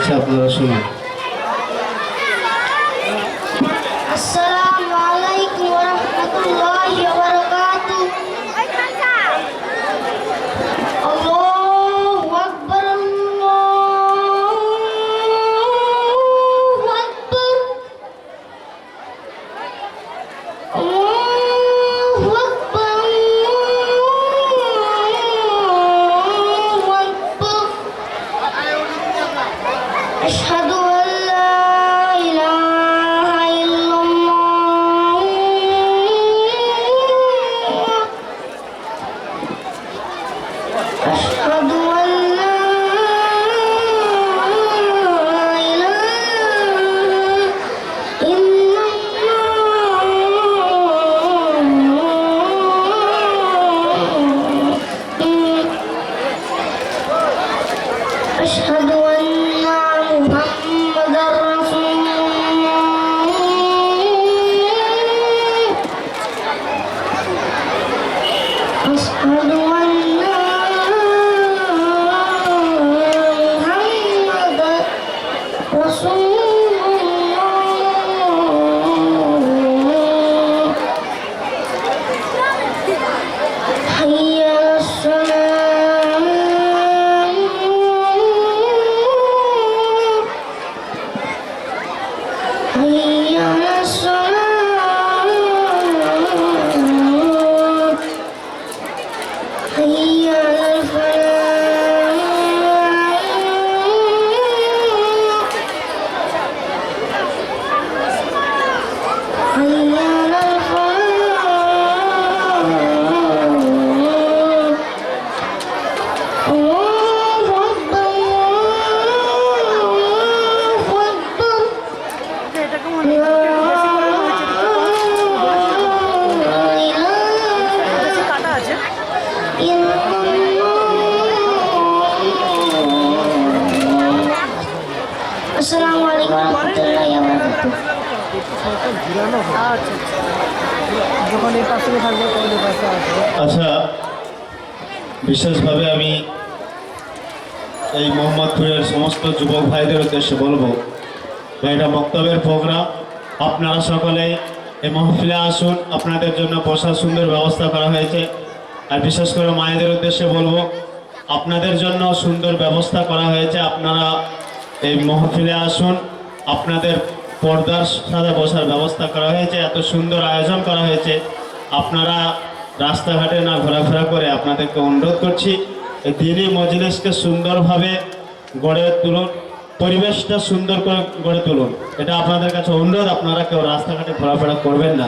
যাচ্ছে, আপনারা শুনুন। আসসালামু আলাইকুম ওয়া রাহমাতুল্লাহি ওয়া বারাকাতুহু। আল্লাহু আকবার, আল্লাহু আকবার, আল্লাহু আকবার, আল্লাহু আকবার। আশহাদু আল লা ইলাহা ইল্লাল্লাহ। আশহাদু আল লা ইলাহা ইল্লাল্লাহ। আশহাদু আন্না মুহাম্মাদার রাসূলুল্লাহ। আশহাদু আন্না মুহাম্মাদার রাসূলুল্লাহ। হাইয়া আলাস সালাম। হাইয়া আলাস সালাম। হাইয়া আলাল ফালাহ। হাইয়া আলাল ফালাহ। আল্লাহু আকবার, আল্লাহু আকবার। লা ইলাহা ইল্লাল্লাহ। আসসালামু আলাইকুম ওয়া রাহমাতুল্লাহি ওয়া বারাকাতুহু। আচ্ছা, বিশেষভাবে আমি এই মোহাম্মদপুরের সমস্ত যুবক ভাইদের উদ্দেশ্যে বলবো, এটা বক্তব্যের প্রোগ্রাম। আপনারা সকলে এই মাহফিলে আসুন, আপনাদের জন্য বসার সুন্দর ব্যবস্থা করা হয়েছে। আর বিশেষ করে মায়েদের উদ্দেশ্যে বলবো, আপনাদের জন্য সুন্দর ব্যবস্থা করা হয়েছে। আপনারা এই মাহফিলে আসুন, আপনাদের পর্দার সাথে বসার ব্যবস্থা করা হয়েছে। এত সুন্দর আয়োজন করা হয়েছে। আপনারা রাস্তাঘাটে না ঘোরাফেরা করে আপনাদেরকে অনুরোধ করছি, এই দিনই মজলিসকে সুন্দরভাবে গড়ে তুলুন, পরিবেশটা সুন্দর করে গড়ে তুলুন। এটা আপনাদের কাছে অনুরোধ। আপনারা কেউ রাস্তাঘাটে ঘোরাফেরা করবেন না।